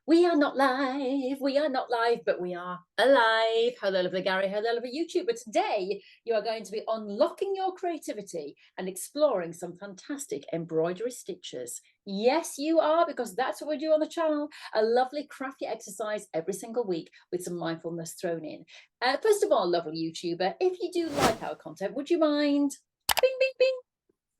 We are not live, but we are alive. Hello, lovely Gary. Hello, lovely YouTube. But today you are going to be unlocking your creativity and exploring some fantastic embroidery stitches. Yes, you are, because that's what we do on the channel. A lovely crafty exercise every single week with some mindfulness thrown in. First of all, lovely YouTuber, if you do like our content, would you mind bing, bing, bing,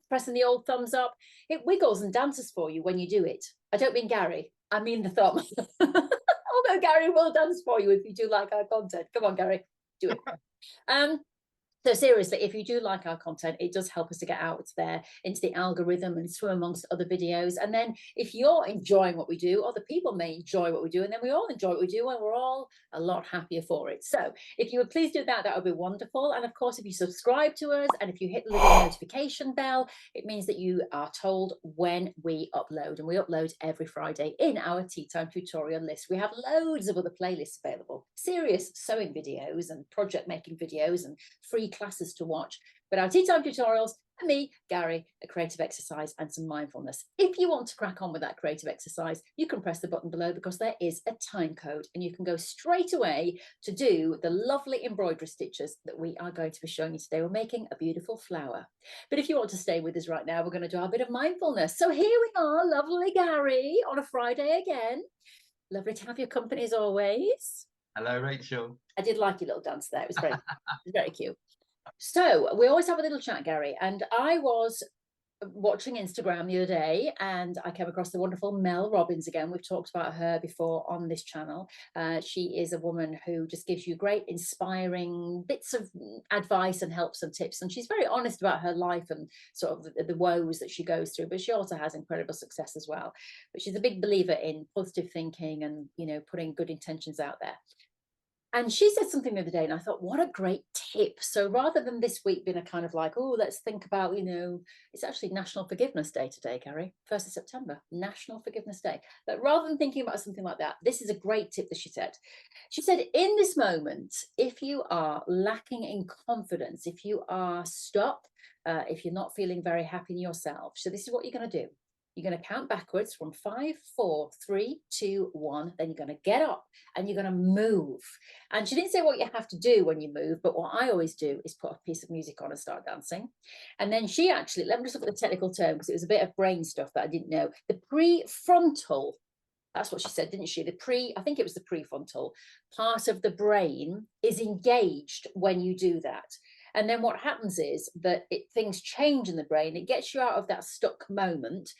pressing the old thumbs up? It wiggles and dances for you when you do it. I don't mean Gary, I mean the thumb. Although Gary will dance for you if you do like our content. Come on, Gary, do it. So seriously, if you do like our content, it does help us to get out there into the algorithm and swim amongst other videos. And then if you're enjoying what we do, other people may enjoy what we do, and then we all enjoy what we do, and we're all a lot happier for it. So if you would please do that, that would be wonderful. And of course, if you subscribe to us and if you hit the little notification bell, it means that you are told when we upload. And we upload every Friday in our tea time tutorial list. We have loads of other playlists available, serious sewing videos and project making videos and free classes to watch, but our tea time tutorials, and me, Gary, a creative exercise and some mindfulness. If you want to crack on with that creative exercise, you can press the button below because there is a time code and you can go straight away to do the lovely embroidery stitches that we are going to be showing you today. We're making a beautiful flower. But if you want to stay with us right now, we're going to do a bit of mindfulness. So here we are, lovely Gary, on a Friday again. Lovely to have your company as always. Hello, Rachel. I did like your little dance there. It was very cute. So we always have a little chat, Gary, and I was watching Instagram the other day and I came across the wonderful Mel Robbins again. We've talked about her before on this channel. She is a woman who just gives you great inspiring bits of advice and helps and tips, and she's very honest about her life and sort of the woes that she goes through, but she also has incredible success as well. But she's a big believer in positive thinking and, you know, putting good intentions out there. And she said something the other day, and I thought, what a great tip. So rather than this week being a kind of like, oh, let's think about, you know, it's actually National Forgiveness Day today, Gary, 1st of September, National Forgiveness Day. But rather than thinking about something like that, this is a great tip that she said. She said, in this moment, if you are lacking in confidence, if you are stuck, if you're not feeling very happy in yourself, so this is what you're going to do. You're going to count backwards from 5, 4, 3, 2, 1. Then you're going to get up and you're going to move. And she didn't say what you have to do when you move, but what I always do is put a piece of music on and start dancing. And then she actually, let me just look at the technical term because it was a bit of brain stuff that I didn't know. The prefrontal, that's what she said, didn't she? I think it was the prefrontal part of the brain is engaged when you do that. And then what happens is that things change in the brain. It gets you out of that stuck moment.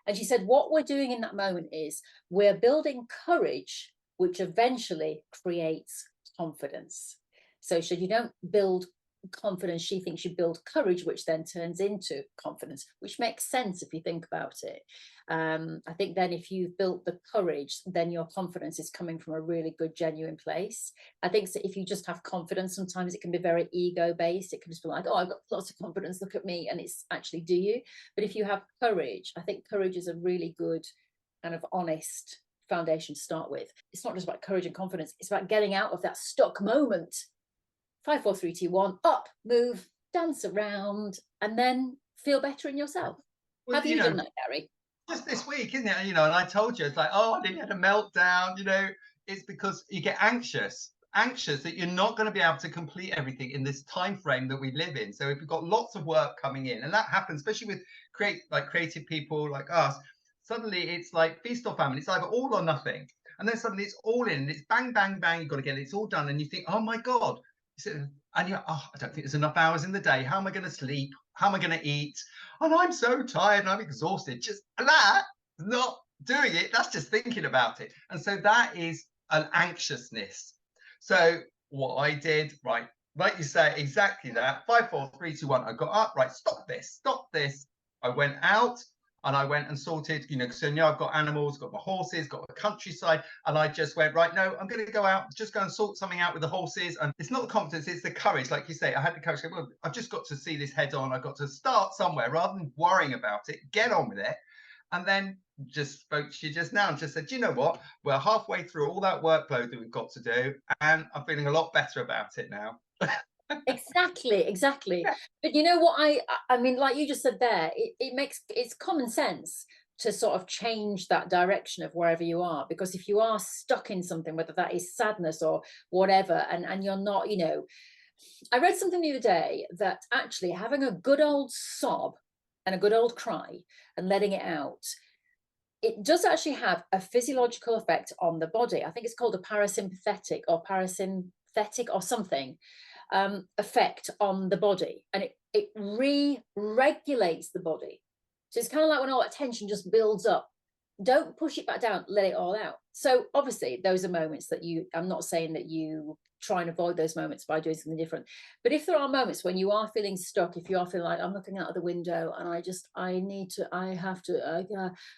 And she said, what we're doing in that moment is we're building courage, which eventually creates confidence. So you don't build confidence, she thinks you build courage, which then turns into confidence, which makes sense if you think about it. I think then if you've built the courage, then your confidence is coming from a really good, genuine place. I think so if you just have confidence, sometimes it can be very ego-based. It can just be like, oh, I've got lots of confidence, look at me. And it's actually, do you? But if you have courage, I think courage is a really good kind of honest foundation to start with. It's not just about courage and confidence. It's about getting out of that stuck moment. 5, 4, 3, 2, 1, up, move, dance around, and then feel better in yourself. Well, Have you done that, Gary? Just this week, isn't it? And I told you, it's like, oh, I didn't have a meltdown. It's because you get anxious that you're not going to be able to complete everything in this time frame that we live in. So if you've got lots of work coming in, and that happens, especially with creative people like us, suddenly it's like feast or famine. It's either all or nothing. And then suddenly it's all in, and it's bang, bang, bang. You've got to get it. It's all done. And you think, oh my God. And you're, oh, I don't think there's enough hours in the day. How am I going to sleep? How am I going to eat? And I'm so tired and I'm exhausted. Just that, not doing it, that's just thinking about it. And so that is an anxiousness. So what I did, right, like you say, exactly that. 5, 4, 3, 2, 1. I got up, right, stop this. I went out. And I went and sorted, because I've got animals, got my horses, got the countryside. And I just went, right, no, I'm going to go out, just go and sort something out with the horses. And it's not the confidence, it's the courage. Like you say, I had the courage. Well, I've just got to see this head on. I've got to start somewhere rather than worrying about it, get on with it. And then just spoke to you just now and just said, you know what? We're halfway through all that workload that we've got to do. And I'm feeling a lot better about it now. Exactly. Yeah. But you know what, I mean, like you just said there, it's common sense, to sort of change that direction of wherever you are. Because if you are stuck in something, whether that is sadness or whatever, and you're not, you know, I read something the other day that actually having a good old sob and a good old cry and letting it out, it does actually have a physiological effect on the body. I think it's called a parasympathetic or something effect on the body, and it re-regulates the body. So it's kind of like when all that tension just builds up. Don't push it back down, let it all out. So obviously those are moments that I'm not saying that you try and avoid those moments by doing something different. But if there are moments when you are feeling stuck, if you are feeling like, I'm looking out of the window and I have to,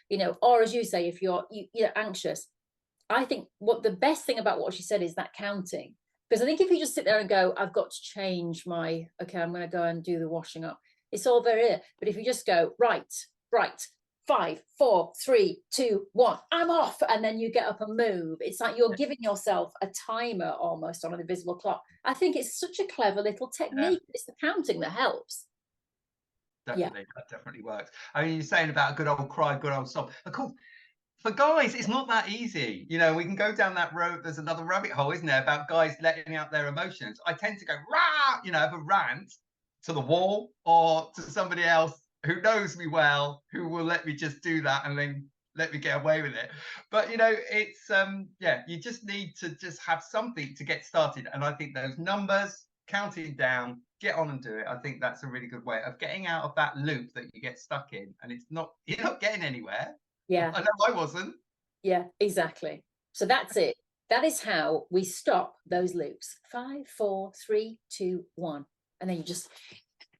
you know, or as you say, if you're anxious, I think what the best thing about what she said is that counting. Because I think if you just sit there and go, I've got to change okay, I'm going to go and do the washing up. It's all very, but if you just go, right, 5, 4, 3, 2, 1, I'm off. And then you get up and move. It's like you're giving yourself a timer almost on an invisible clock. I think it's such a clever little technique. Yeah. It's the counting that helps. Definitely, that definitely works. I mean, you're saying about a good old cry, good old sob. Of course, for guys, it's not that easy. You know, we can go down that road. There's another rabbit hole, isn't there, about guys letting out their emotions. I tend to go, rah, you know, have a rant to the wall or to somebody else who knows me well, who will let me just do that and then let me get away with it. But, you know, it's, yeah, you just need to just have something to get started. And I think those numbers, counting down, get on and do it. I think that's a really good way of getting out of that loop that you get stuck in. And it's not, you're not getting anywhere. Yeah. I know I wasn't. Yeah, exactly. So that's it. That is how we stop those loops. 5, 4, 3, 2, 1. And then you just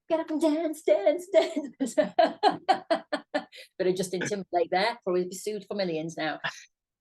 get up and dance. Better Justin Timberlake there, probably be sued for millions now.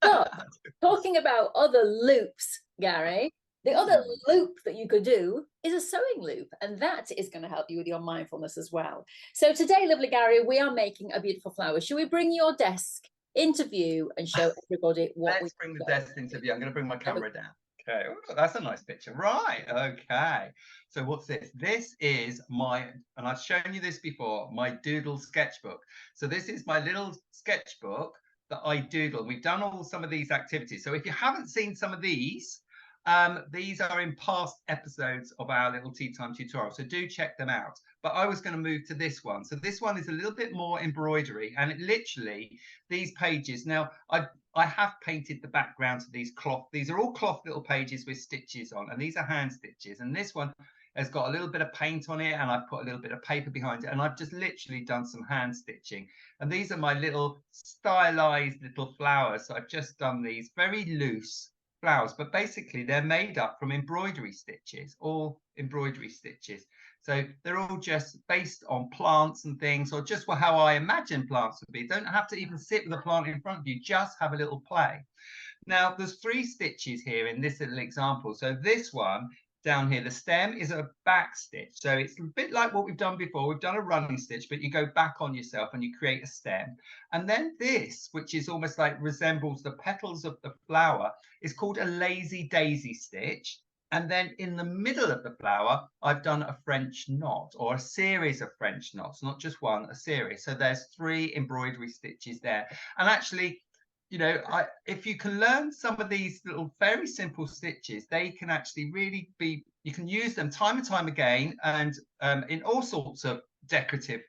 But talking about other loops, Gary, the other loop that you could do is a sewing loop, and that is going to help you with your mindfulness as well. So today, lovely Gary, we are making a beautiful flower. Should we bring your desk into view and show everybody what Let's bring the desk into view. I'm going to bring my camera down. Okay, oh, that's a nice picture. Right, okay. So what's this? This is my, and I've shown you this before, my doodle sketchbook. So this is my little sketchbook that I doodle. We've done some of these activities. So if you haven't seen some of these are in past episodes of our little tea time tutorial. So do check them out. But I was going to move to this one. So this one is a little bit more embroidery, and it literally, these pages, now I have painted the background to these cloth. These are all cloth little pages with stitches on, and these are hand stitches. And this one has got a little bit of paint on it, and I've put a little bit of paper behind it, and I've just literally done some hand stitching. And these are my little stylized little flowers. So I've just done these very loose flowers, but basically they're made up from embroidery stitches, all embroidery stitches. So they're all just based on plants and things, or just how I imagine plants would be. You don't have to even sit with a plant in front of you, just have a little play. Now, there's 3 stitches here in this little example. So this one down here, the stem is a back stitch. So it's a bit like what we've done before. We've done a running stitch, but you go back on yourself and you create a stem. And then this, which is almost like resembles the petals of the flower, is called a lazy daisy stitch. And then in the middle of the flower, I've done a French knot, or a series of French knots, not just one, a series. So there's 3 embroidery stitches there. And actually, you know, if you can learn some of these little very simple stitches, they can actually really be, you can use them time and time again, and in all sorts of decorative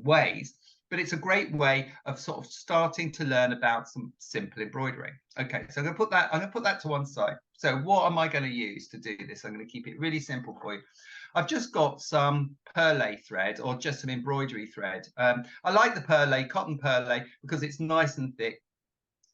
ways. But it's a great way of sort of starting to learn about some simple embroidery. Okay, so I'm going to put that to one side. So what am I going to use to do this? I'm going to keep it really simple for you. I've just got some perle thread, or just some embroidery thread. I like the perle, cotton perle, because it's nice and thick.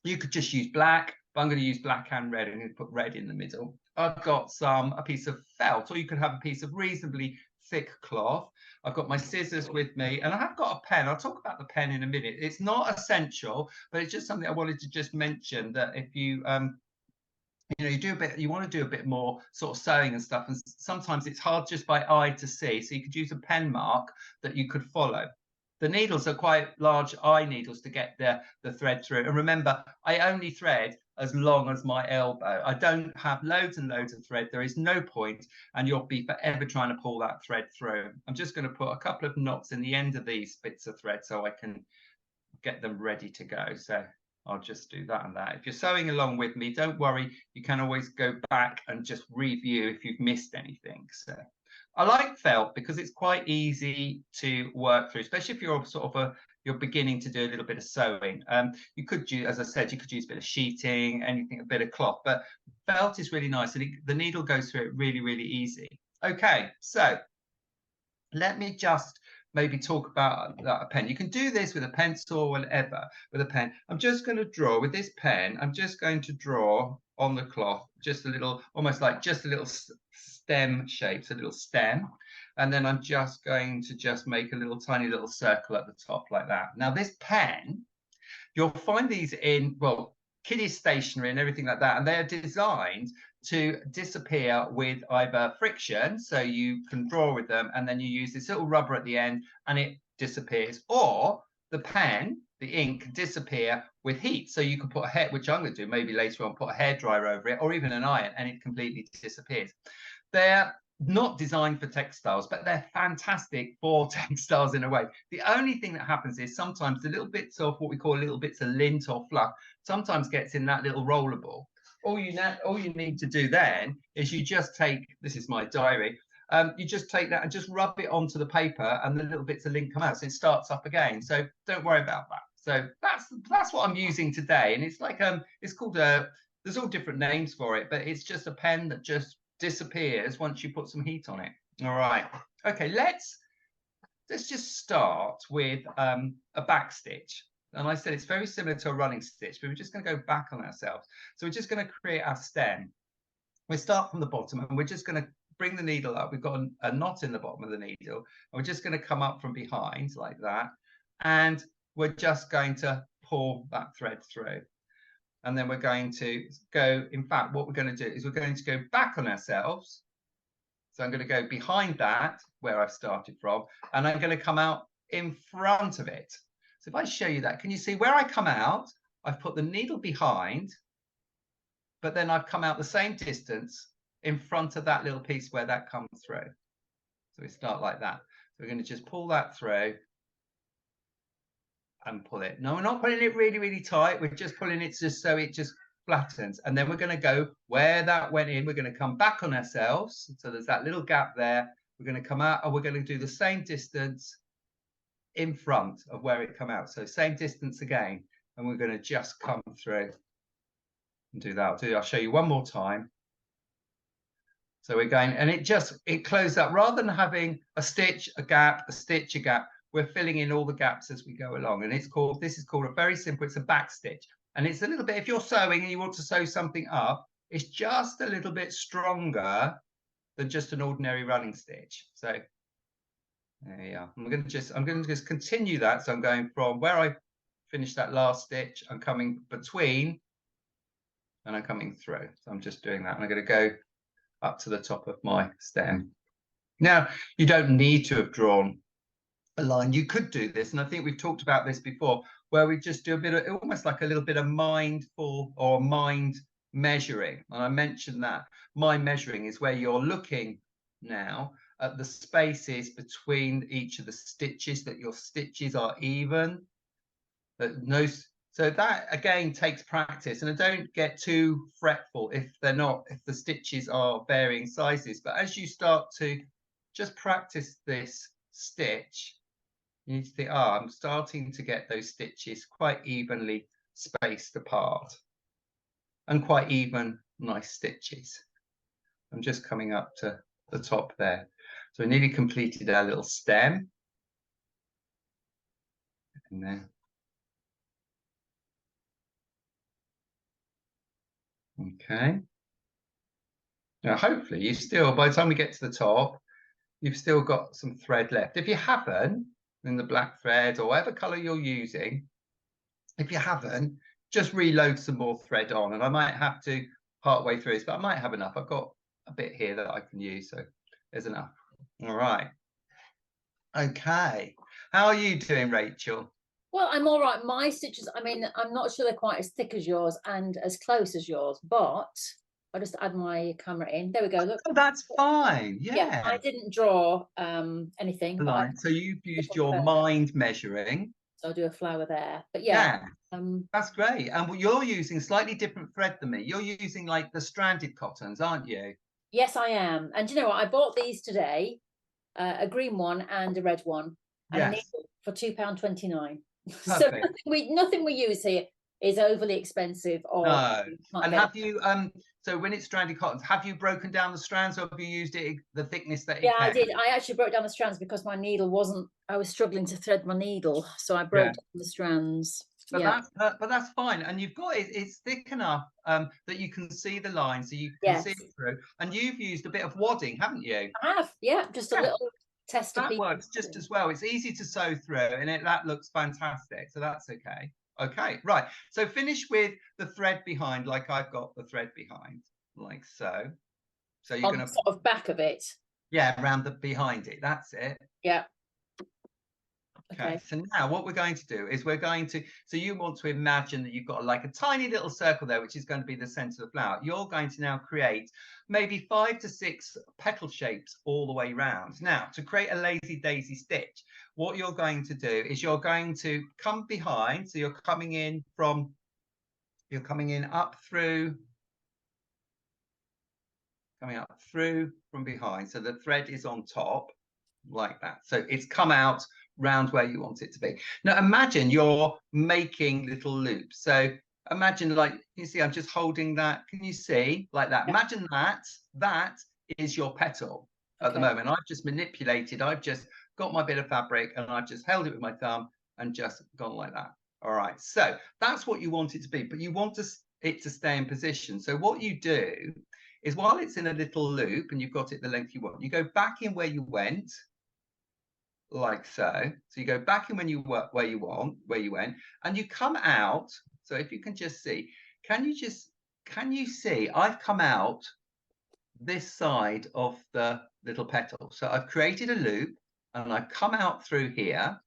You could just use black, but I'm going to use black and red. I'm going to put red in the middle. I've got a piece of felt, or you could have a piece of reasonably thick cloth. I've got my scissors with me, and I have got a pen. I'll talk about the pen in a minute. It's not essential, but it's just something I wanted to just mention, that if you you know, you want to do a bit more sort of sewing and stuff, and sometimes it's hard just by eye to see. So you could use a pen mark that you could follow. The needles are quite large eye needles to get the thread through. And remember, I only thread as long as my elbow. I don't have loads and loads of thread. There is no point, and you'll be forever trying to pull that thread through. I'm just going to put a couple of knots in the end of these bits of thread so I can get them ready to go. So I'll just do that and that. If you're sewing along with me, don't worry, you can always go back and just review if you've missed anything. So I like felt because it's quite easy to work through, especially if you're sort of you're beginning to do a little bit of sewing. You could use, as I said, you could use a bit of sheeting, anything, a bit of cloth, but felt is really nice, and the needle goes through it really, really easy. Okay, so let me just maybe talk about a pen. You can do this with a pencil or whatever, with a pen. I'm just going to draw with this pen. I'm just going to draw on the cloth, just a little, almost like just a little stem shape, so a little stem. And then I'm just going to just make a little tiny little circle at the top like that. Now this pen, you'll find these in, well, kiddie stationery and everything like that, and they're designed to disappear with either friction, so you can draw with them and then you use this little rubber at the end and it disappears, or the pen, the ink, can disappear with heat, so you can put a hair, which I'm going to do maybe later on, put a hairdryer over it or even an iron, and it completely disappears. They're not designed for textiles, but they're fantastic for textiles in a way. The only thing that happens is sometimes the little bits of what we call little bits of lint or fluff sometimes gets in that little roller ball. All you need to do then is you just take, this is my diary, you just take that and just rub it onto the paper and the little bits of lint come out, so it starts up again. So don't worry about that. So that's what I'm using today, and it's like it's called there's all different names for it, but it's just a pen that just disappears once you put some heat on it. All right, okay, let's just start with a back stitch. And I said it's very similar to a running stitch, but we're just going to go back on ourselves. So we're just going to create our stem. We start from the bottom and we're just going to bring the needle up. We've got a knot in the bottom of the needle, and we're just going to come up from behind like that, and we're just going to pull that thread through. And then we're going to go, in fact, what we're going to do is we're going to go back on ourselves. So I'm going to go behind that where I've started from, and I'm going to come out in front of it. So if I show you that, can you see where I come out? I've put the needle behind, but then I've come out the same distance in front of that little piece where that comes through. So we start like that. So we're going to just pull that through and pull it. No, we're not pulling it really, really tight. We're just pulling it just so it just flattens. And then we're going to go where that went in. We're going to come back on ourselves. So there's that little gap there. We're going to come out and we're going to do the same distance in front of where it come out. So same distance again. And we're going to just come through and do that. I'll show you one more time. So we're going, and it closes up. Rather than having a stitch, a gap, a stitch, a gap, we're filling in all the gaps as we go along. And this is called a very simple, it's a back stitch. And it's a little bit, if you're sewing and you want to sew something up, it's just a little bit stronger than just an ordinary running stitch. So there you are. I'm going to just continue that. So I'm going from where I finished that last stitch, I'm coming between and I'm coming through. So I'm just doing that. And I'm going to go up to the top of my stem. Now, you don't need to have drawn a line. You could do this, and I think we've talked about this before, where we just do a bit of, almost like a little bit of mindful or mind measuring. And I mentioned that mind measuring is where you're looking now at the spaces between each of the stitches, that your stitches are even, that no. So that again takes practice, and don't get too fretful if the stitches are varying sizes. But as you start to just practice this stitch, you need to think, I'm starting to get those stitches quite evenly spaced apart and quite even, nice stitches. I'm just coming up to the top there. So we nearly completed our little stem. And then okay. Now, hopefully you still, by the time we get to the top, you've still got some thread left. If you haven't, in the black thread or whatever color you're using, if you haven't, just reload some more thread on. And I might have to part way through this, but I might have enough. I've got a bit here that I can use, so there's enough. All right. Okay. How are you doing, Rachel? Well, I'm all right. My stitches, I mean, I'm not sure they're quite as thick as yours and as close as yours, but I'll just add my camera in. There we go. Look. Oh, that's fine. Yeah, I didn't draw anything. Line. So you've used your mind measuring. So I'll do a flower there. But yeah. That's great. And you're using slightly different thread than me. You're using like the stranded cottons, aren't you? Yes, I am. And you know what? I bought these today, a green one and a red one, and a Yes. needle for £2.29. So Perfect. nothing we use here is overly expensive or No. can't And get have you so when it's stranded cottons, have you broken down the strands, or have you used it the thickness that Yeah, it I came? did. I actually broke down the strands because my needle wasn't, I was struggling to thread my needle. So I broke Yeah. down the strands. But Yeah. that's fine. And you've got it, it's thick enough that you can see the line, so you can see Yes. it through. And you've used a bit of wadding, haven't you? I have. Yeah. Just a Yeah. little tester That piece. works just as well. It's easy to sew through, and that looks fantastic. So that's okay. Okay, right. So finish with the thread behind, like I've got the thread behind, like so. So you're On going the to, sort of back of it. yeah, around the behind it. That's it. Yeah. Okay. Okay. So now what we're going to do is we're going to, so you want to imagine that you've got like a tiny little circle there, which is going to be the center of the flower. You're going to now create maybe 5 to 6 petal shapes all the way around. Now, to create a lazy daisy stitch, what you're going to do is you're going to come behind. So you're coming in up through, coming up through from behind. So the thread is on top like that. So it's come out round where you want it to be. Now imagine you're making little loops. So imagine, like, you see, I'm just holding that. Can you see like that? Yeah. Imagine that is your petal at the moment. I've just manipulated, I've just got my bit of fabric and I've just held it with my thumb and just gone like that. All right, so that's what you want it to be, but you want it to stay in position. So what you do is, while it's in a little loop and you've got it the length you want, you go back in where you went, like so. So you go back in when you were where you went, and you come out. So if you can just see, can you see I've come out this side of the little petal. So I've created a loop and I've come out through here.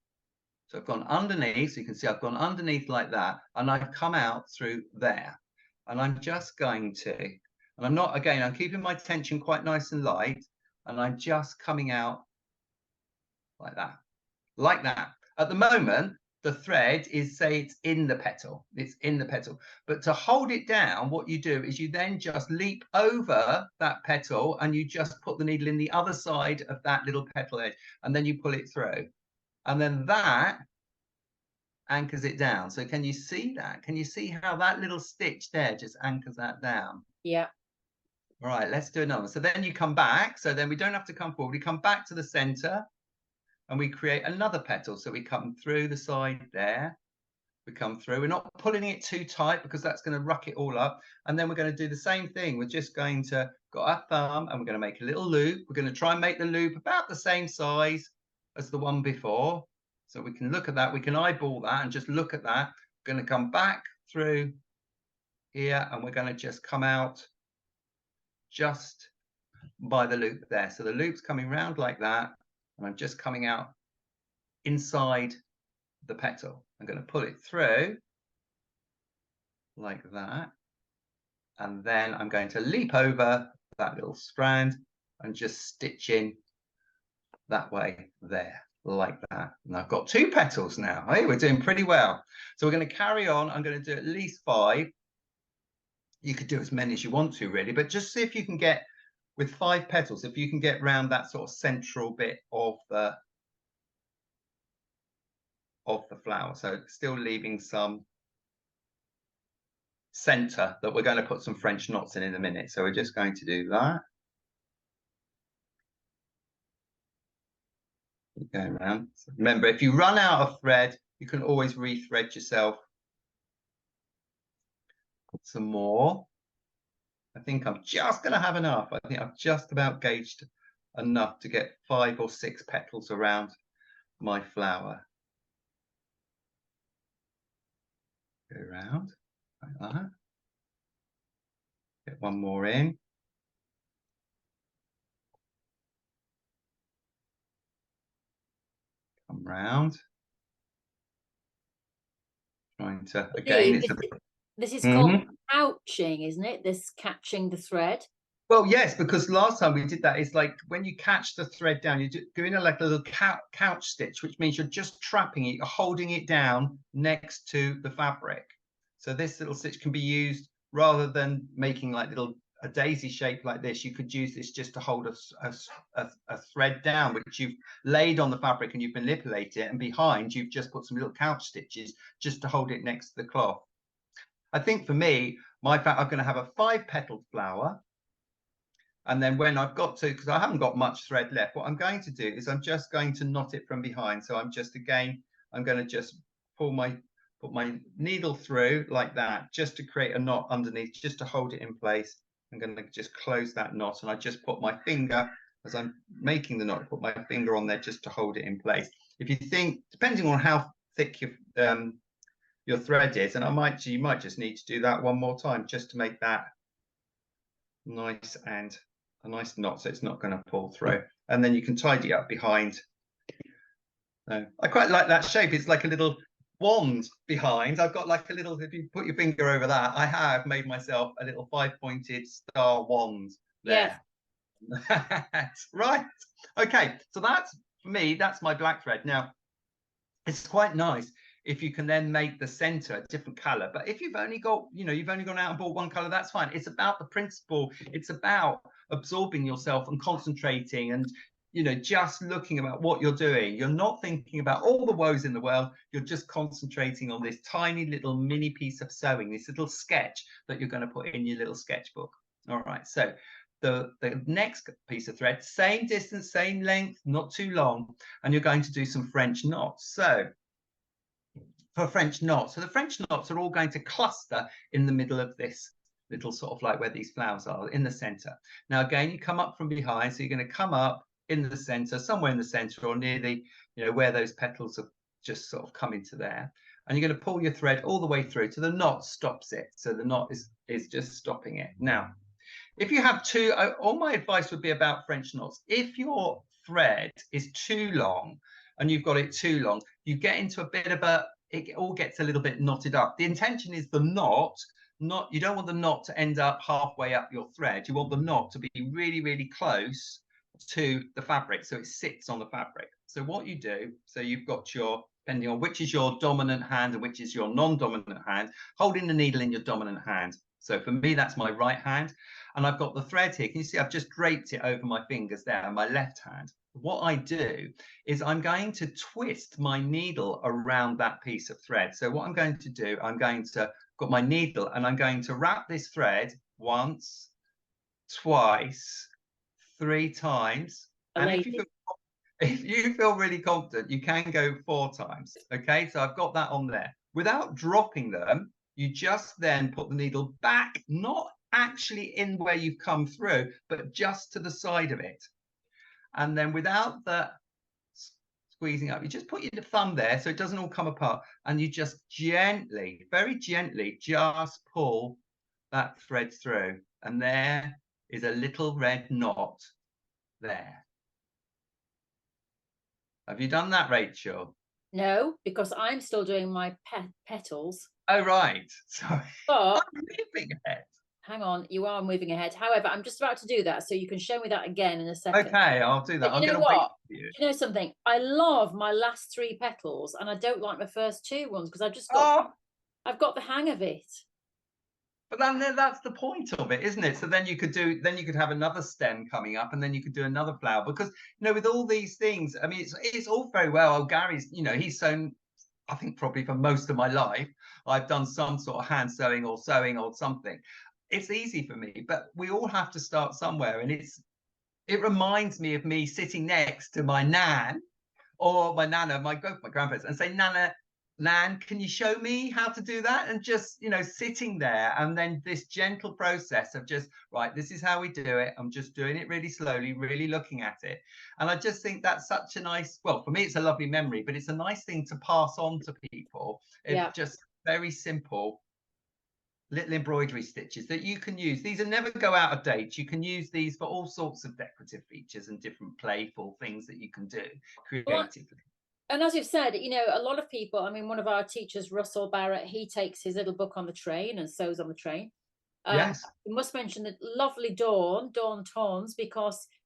So I've gone underneath, so you can see I've gone underneath like that, and I've come out through there. And I'm just going to, and I'm not, again, I'm keeping my tension quite nice and light, and I'm just coming out like that, like that. At the moment, the thread is, say, it's in the petal, but to hold it down, what you do is you then just leap over that petal and you just put the needle in the other side of that little petal edge, and then you pull it through, and then that anchors it down. So can you see that? Can you see how that little stitch there just anchors that down? Yeah. All right, let's do another. So then you come back, so then we don't have to come forward, we come back to the center and we create another petal. So we come through the side there, we come through, we're not pulling it too tight because that's going to ruck it all up. And then we're going to do the same thing. We're just going to got our thumb and we're going to make a little loop. We're going to try and make the loop about the same size as the one before. So we can look at that, we can eyeball that and just look at that. We're going to come back through here and we're going to just come out just by the loop there. So the loop's coming round like that, and I'm just coming out inside the petal. I'm going to pull it through like that, and then I'm going to leap over that little strand and just stitch in that way there, like that. And I've got 2 petals now. Hey, we're doing pretty well. So we're going to carry on. I'm going to do at least 5. You could do as many as you want to, really, but just see if you can get, with 5 petals, if you can get round that sort of central bit of the flower. So still leaving some center that we're going to put some French knots in a minute. So we're just going to do that. Going around. So remember, if you run out of thread, you can always rethread yourself. Put some more. I think I'm just going to have enough. I think I've just about gauged enough to get 5 or 6 petals around my flower. Go around like that. Get one more in. Come round. Trying to, again, it's a bit... This is called pouching, isn't it? This catching the thread. Well, yes, because last time we did that, it's like when you catch the thread down, you're doing like a little couch stitch, which means you're just trapping it, you're holding it down next to the fabric. So this little stitch can be used rather than making like a daisy shape like this. You could use this just to hold a thread down, which you've laid on the fabric and you've manipulated it. And behind, you've just put some little couch stitches just to hold it next to the cloth. I think for me, I'm going to have a 5-petaled flower. And then when I've got to, because I haven't got much thread left, what I'm going to do is I'm just going to knot it from behind. So I'm going to just put my needle through like that, just to create a knot underneath, just to hold it in place. I'm going to just close that knot, and I just put my finger, as I'm making the knot, put my finger on there just to hold it in place. If you think, depending on how thick your thread is, and you might just need to do that one more time just to make that nice and a nice knot, so it's not going to pull through. And then you can tidy up behind. I quite like that shape. It's like a little wand behind. I've got like a little, if you put your finger over that, I have made myself a little 5-pointed star wand there. Yes. Right. Okay, so that's for me, that's my black thread. Now it's quite nice if you can then make the center a different color. But if you've only got, you've only gone out and bought one color, that's fine. It's about the principle. It's about absorbing yourself and concentrating and, just looking about what you're doing. You're not thinking about all the woes in the world. You're just concentrating on this tiny little mini piece of sewing, this little sketch that you're going to put in your little sketchbook. All right. So the next piece of thread, same distance, same length, not too long. And you're going to do some French knots. So for French knots. So the French knots are all going to cluster in the middle of this little sort of like where these flowers are in the center. Now, again, you come up from behind. So you're going to come up in the center, somewhere in the center or near the, where those petals have just sort of come into there. And you're going to pull your thread all the way through to the knot stops it. So the knot is just stopping it. Now, if you have all my advice would be about French knots. If your thread is too long and you've got it too long, you get into a bit of it all gets a little bit knotted up. The intention is the knot, you don't want the knot to end up halfway up your thread. You want the knot to be really, really close to the fabric, so it sits on the fabric. So what you do, so you've got depending on which is your dominant hand and which is your non-dominant hand, holding the needle in your dominant hand. So for me, that's my right hand. And I've got the thread here. Can you see I've just draped it over my fingers there on my left hand? What I do is I'm going to twist my needle around that piece of thread. So what I'm going to do, got my needle and I'm going to wrap this thread once, twice, 3 times. And if you feel really confident, you can go 4 times. Okay, so I've got that on there. Without dropping them, you just then put the needle back, not actually in where you've come through, but just to the side of it. And then without the squeezing up, you just put your thumb there so it doesn't all come apart. And you just gently, very gently, just pull that thread through. And there is a little red knot there. Have you done that, Rachel? No, because I'm still doing my petals. Oh, right. Sorry. But I'm moving ahead. Hang on, you are moving ahead. However, I'm just about to do that, so you can show me that again in a second. Okay, I'll do that. But I'm going to wait for you. You know something? I love my last 3 petals, and I don't like my first 2 ones because I've just got, I've got the hang of it. But then that's the point of it, isn't it? So then you could have another stem coming up, and then you could do another flower. Because with all these things, I mean, it's all very well. Oh, Gary's, he's sewn. I think probably for most of my life, I've done some sort of hand sewing or something. It's easy for me, but we all have to start somewhere. And it reminds me of me sitting next to my nan or my nana, my grandparents, and say, Nan, can you show me how to do that? And just, sitting there, and then this gentle process of just, right, this is how we do it. I'm just doing it really slowly, really looking at it. And I just think that's such a nice, well, for me, it's a lovely memory, but it's a nice thing to pass on to people. It's just very simple little embroidery stitches that you can use. These are never go out of date. You can use these for all sorts of decorative features and different playful things that you can do creatively. And as you've said, a lot of people, I mean, one of our teachers, Russell Barrett, he takes his little book on the train and sews on the train. Yes. We must mention that lovely Dawn Torns,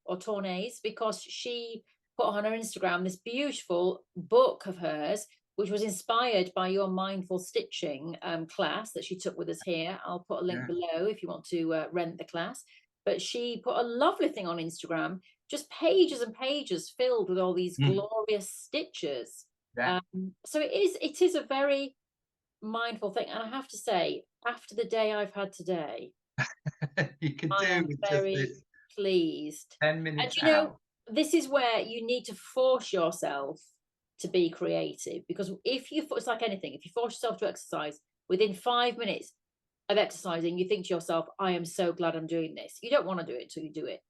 or Tornays, because she put on her Instagram this beautiful book of hers, which was inspired by your mindful stitching class that she took with us here. I'll put a link Yeah. below if you want to rent the class. But she put a lovely thing on Instagram, just pages and pages filled with all these glorious stitches. Yeah. So it is a very mindful thing. And I have to say, after the day I've had today, You could I do am with just very this pleased. 10 And minutes you know, out. this is where you need to force yourself to be creative, because if you, it's like anything, if you force yourself to exercise, within 5 minutes of exercising, you think to yourself, I am so glad I'm doing this. You don't want to do it until you do it.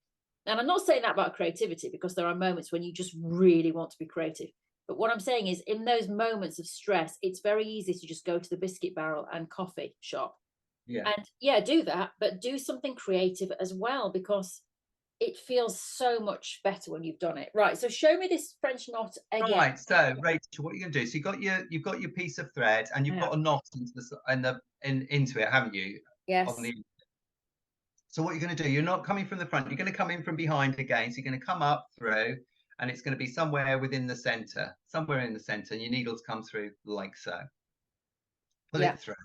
And I'm not saying that about creativity, because there are moments when you just really want to be creative. But what I'm saying is, in those moments of stress, it's very easy to just go to the biscuit barrel and coffee shop. Yeah. And yeah, do that, but do something creative as well, because it feels so much better when you've done it. Right. So show me this French knot again. Right. So Rachel, what you're going to do? So you've got your piece of thread, and you've Yeah. got a knot into it, haven't you? On Yes. the So what you're going to do? You're not coming from the front. You're going to come in from behind again. So you're going to come up through, and it's going to be somewhere within the center, somewhere in the center, and your needles come through like so. Pull Yeah. it through.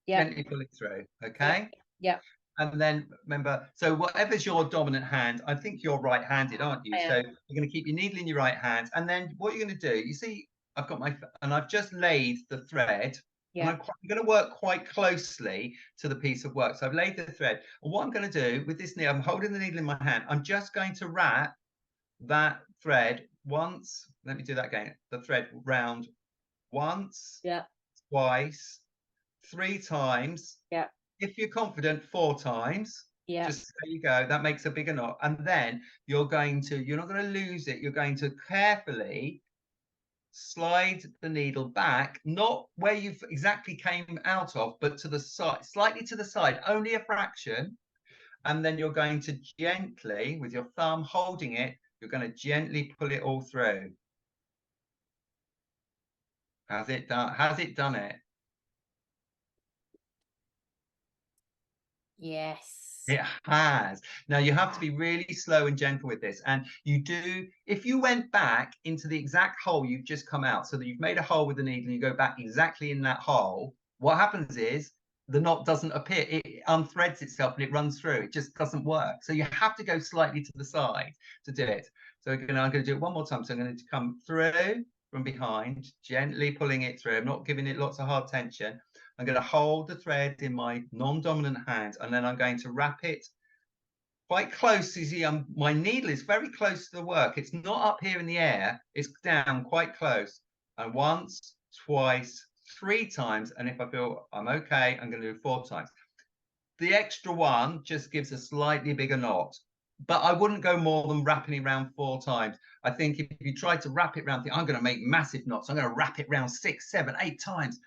Yeah. Gently pull it through. Yeah. Okay. Yeah. And then remember, so whatever's your dominant hand, I think you're right-handed, aren't you? I So am. you're going to keep your needle in your right hand. And then what you're going to do, you see, I've just laid the thread, and Yeah. I'm going to work quite closely to the piece of work. So I've laid the thread. And what I'm going to do with this needle, I'm holding the needle in my hand. I'm just going to wrap that thread once. Let me do that again. The thread round once, Yeah. twice, 3 times. Yeah. If you're confident, 4 times. Yeah. Just there you go. That makes a bigger knot. And then you're not going to lose it. You're going to carefully slide the needle back, not where you've exactly came out of, but to the side, slightly to the side, only a fraction. And then you're going to gently, with your thumb holding it, you're going to gently pull it all through. Has it done it? Yes. It has. Now you have to be really slow and gentle with this. And if you went back into the exact hole you've just come out, so that you've made a hole with the needle and you go back exactly in that hole, what happens is the knot doesn't appear. It unthreads itself and it runs through. It just doesn't work. So you have to go slightly to the side to do it. So I'm going to do it one more time. So I'm going to come through from behind, gently pulling it through. I'm not giving it lots of hard tension. I'm going to hold the thread in my non-dominant hand, and then I'm going to wrap it quite close. You see, my needle is very close to the work. It's not up here in the air. It's down quite close. And once, twice, 3 times. And if I feel I'm okay, I'm going to do 4 times. The extra one just gives a slightly bigger knot. But I wouldn't go more than wrapping it around 4 times. I think if you try to wrap it around, I'm going to make massive knots. I'm going to wrap it around 6, 7, 8 times.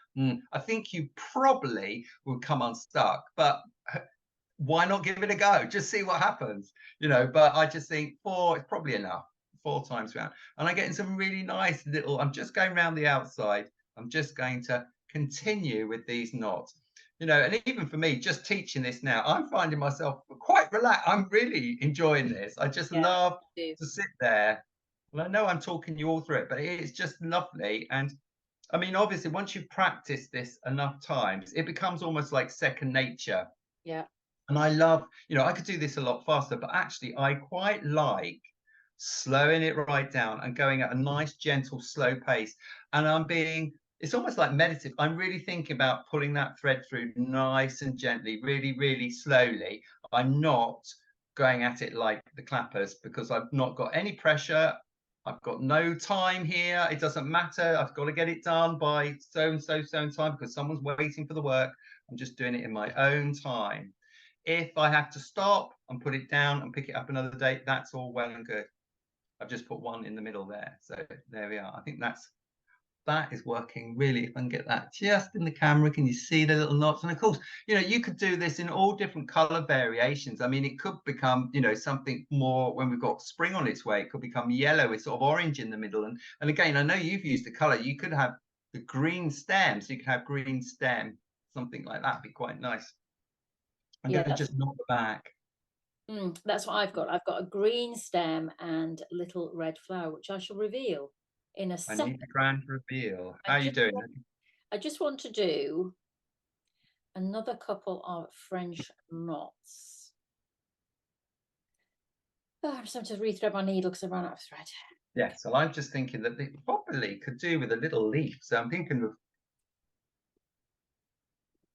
I think you probably would come unstuck. But why not give it a go? Just see what happens, But I just think 4 is probably enough. 4 times around. And I'm getting some really nice I'm just going around the outside. I'm just going to continue with these knots. And even for me, just teaching this now, I'm finding myself quite relaxed. I'm really enjoying this. I just love to sit there. Well, I know I'm talking you all through it, but it's just lovely. And I mean, obviously, once you've practiced this enough times, it becomes almost like second nature. Yeah. And I love, I could do this a lot faster, but actually, I quite like slowing it right down and going at a nice, gentle, slow pace. And it's almost like meditative. I'm really thinking about pulling that thread through nice and gently, really, really slowly. I'm not going at it like the clappers, because I've not got any pressure. I've got no time here. It doesn't matter. I've got to get it done by so and so time because someone's waiting for the work. I'm just doing it in my own time. If I have to stop and put it down and pick it up another day, that's all well and good. I've just put one in the middle there. So there we are. I think that is working really. If I can get that just in the camera, can you see the little knots? And of course, you could do this in all different color variations. I mean, it could become, something more when we've got spring on its way. It could become yellow with sort of orange in the middle. And again, I know you've used the color. You could have the green stem. So you could have green stem, something like that. Be quite nice. I'm Yeah, going to just knot the back. that's what I've got. I've got a green stem and little red flower, which I shall reveal in a I second. need the grand reveal. How are you doing? I just want to do another couple of French knots. Oh, I'm just going to rethread my needle because I ran out of thread. Yeah, so I'm just thinking that they probably could do with a little leaf. So I'm thinking of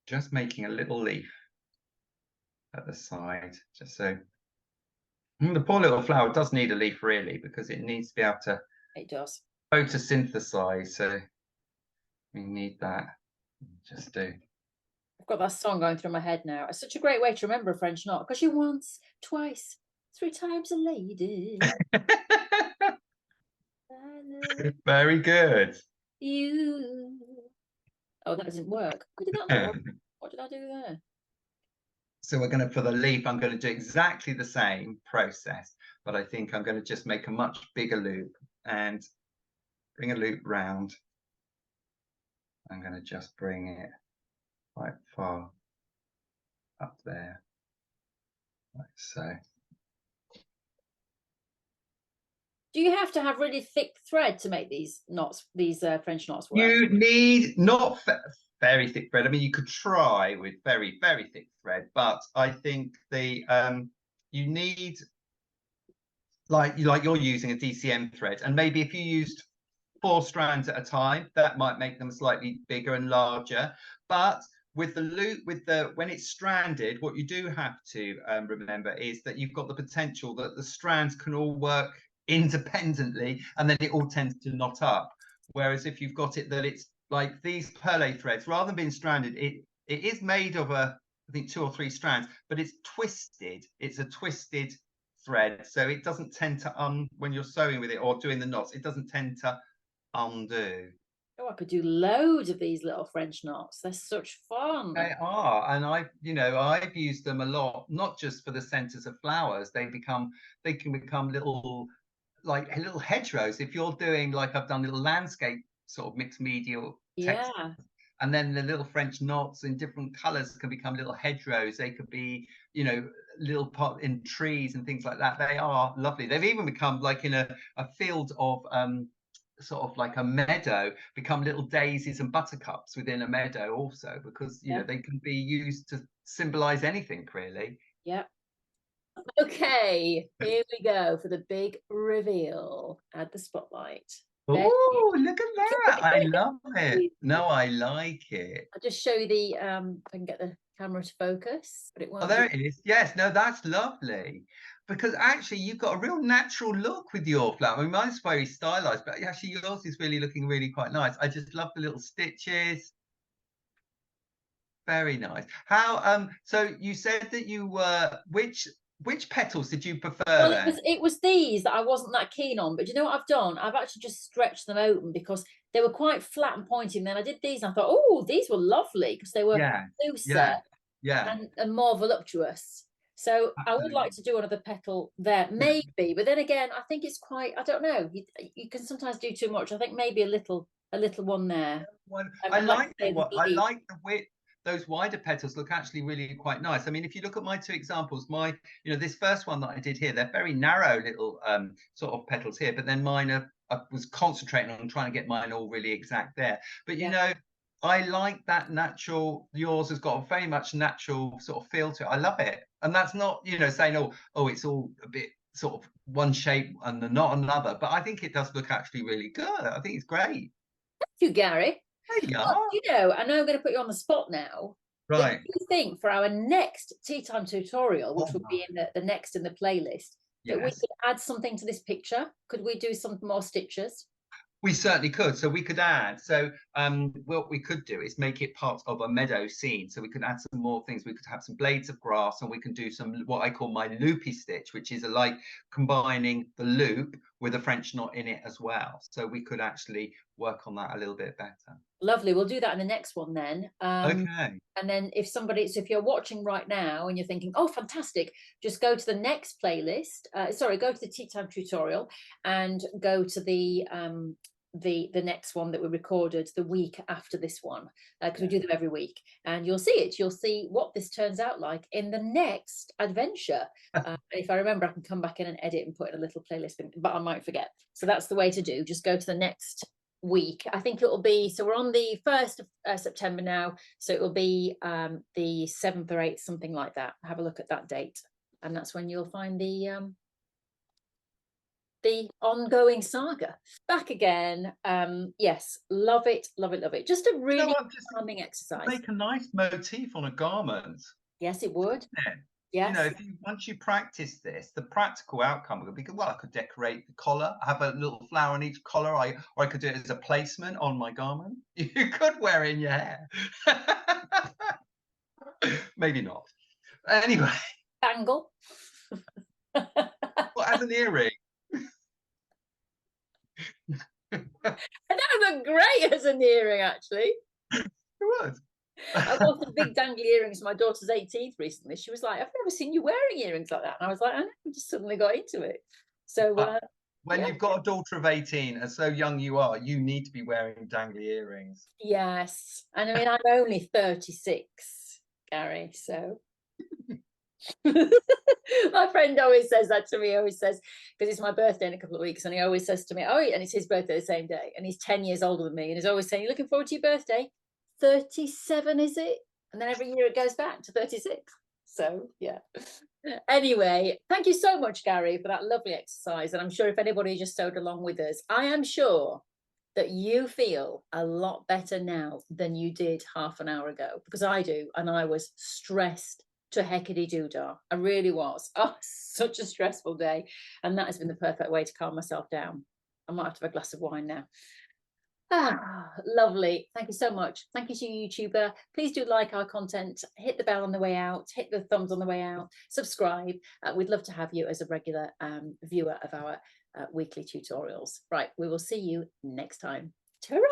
just making a little leaf at the side, just so. The poor little flower does need a leaf really, because it needs to be able to It does. photosynthesize. So we need that. Just do. I've got that song going through my head now. It's such a great way to remember a French knot, because you're once, twice, 3 times a lady. Very good. You. Oh, that doesn't work. Why did that not work? What did I do there? So we're going to, for the leaf, I'm going to do exactly the same process, but I think I'm going to just make a much bigger loop and bring a loop round. I'm going to just bring it quite far up there, like so. Do you have to have really thick thread to make these knots, these French knots work? You need not very thick thread. I mean, you could try with very, very thick thread, but I think the you need like you're using a DCM thread, and maybe if you used 4 strands at a time, that might make them slightly bigger and larger. But with the loop, when it's stranded, what you do have to remember is that you've got the potential that the strands can all work independently, and then it all tends to knot up. Whereas if you've got it that it's like these perlé threads, rather than being stranded, it is made of I think 2 or 3 strands, but it's twisted. It's a twisted thread, so it doesn't tend to when you're sewing with it or doing the knots, it doesn't tend to undo. Oh, I could do loads of these little French knots. They're such fun. They are, and I've used them a lot, not just for the centers of flowers. They can become little hedgerows. If you're doing, like I've done, little landscape sort of mixed media text, Yeah. and then the little French knots in different colors can become little hedgerows. They could be, little pot in trees and things like that. They are lovely. They've even become, like in a field of sort of like a meadow, become little daisies and buttercups within a meadow also, because they can be used to symbolize anything really. Yeah. Okay, here we go for the big reveal. Add the spotlight. Oh, look at that. I love it. No, I like it. I'll just show you the I can get the camera to focus, but it won't. Oh, there it is. Yes, no, that's lovely. Because actually you've got a real natural look with your flower. I mean, mine's very stylized, but actually yours is really looking really quite nice. I just love the little stitches. Very nice. How so you said that you were which petals did you prefer then? It was these that I wasn't that keen on, but you know what I've done? I've actually just stretched them open because they were quite flat and pointy. And then I did these and I thought, oh, these were lovely because they were looser and more voluptuous. So absolutely. I would like to do another petal there, maybe, but then again, I think it's quite, I don't know, you can sometimes do too much. I think maybe a little one there. I like the width. Those wider petals look actually really quite nice. I mean, if you look at my 2 examples, this first one that I did here, they're very narrow little sort of petals here, but then mine I was concentrating on trying to get mine all really exact there. But I like that natural. Yours has got a very much natural sort of feel to it. I love it, and that's not saying oh it's all a bit sort of one shape and not another. But I think it does look actually really good. I think it's great. Thank you, Gary. There you are. I know I'm going to put you on the spot now. Right. Do you think for our next tea time tutorial, which would be in the next in the playlist, that we could add something to this picture? Could we do some more stitches? We certainly could. So we could add. So what we could do is make it part of a meadow scene. So we could add some more things. We could have some blades of grass, and we can do some what I call my loopy stitch, which is like combining the loop with a French knot in it as well. So we could actually work on that a little bit better. Lovely. We'll do that in the next one then. Okay. And then if you're watching right now and you're thinking, oh, fantastic, just go to the next playlist. Go to the tea time tutorial and go to the the next one that we recorded the week after this one, because we do them every week, and you'll see it. You'll see what this turns out like in the next adventure. If I remember, I can come back in and edit and put in a little playlist, but I might forget. So that's the way to do. Just go to the next week. I think it will be, so we're on the 1st of September now, so it will be the 7th or 8th, something like that. Have a look at that date, and that's when you'll find the ongoing saga back again. Yes, love it, love it, love it. Just a really calming exercise. Make a nice motif on a garment. Yes, it would. Yeah. Yes. You know, if you once you practice this, the practical outcome would be good. Well, I could decorate the collar, have a little flower on each collar, or I could do it as a placement on my garment. You could wear it in your hair. Maybe not. Anyway. Bangle. Well, as an earring. That would look great as an earring, actually. It would. I bought some big dangly earrings for my daughter's 18th recently. She was like, I've never seen you wearing earrings like that. And I was like, I know, I just suddenly got into it. So when you've got a daughter of 18 and so young you are, you need to be wearing dangly earrings. Yes. And I mean, I'm only 36, Gary, so my friend always says that to me. He always says, because it's my birthday in a couple of weeks, and he always says to me, oh, and it's his birthday the same day, and he's 10 years older than me, and he's always saying, you're looking forward to your birthday? 37, is it? And then every year it goes back to 36. So yeah. Anyway, thank you so much, Gary, for that lovely exercise. And I'm sure if anybody just sewed along with us, I am sure that you feel a lot better now than you did half an hour ago, because I do, and I was stressed to heckity doodah. I really was. Oh, such a stressful day, and that has been the perfect way to calm myself down. I might have to have a glass of wine now. Lovely. Thank you so much. Thank you to you, YouTuber. Please do like our content, hit the bell on the way out, hit the thumbs on the way out, subscribe. We'd love to have you as a regular viewer of our weekly tutorials. Right, we will see you next time. Ta-ra!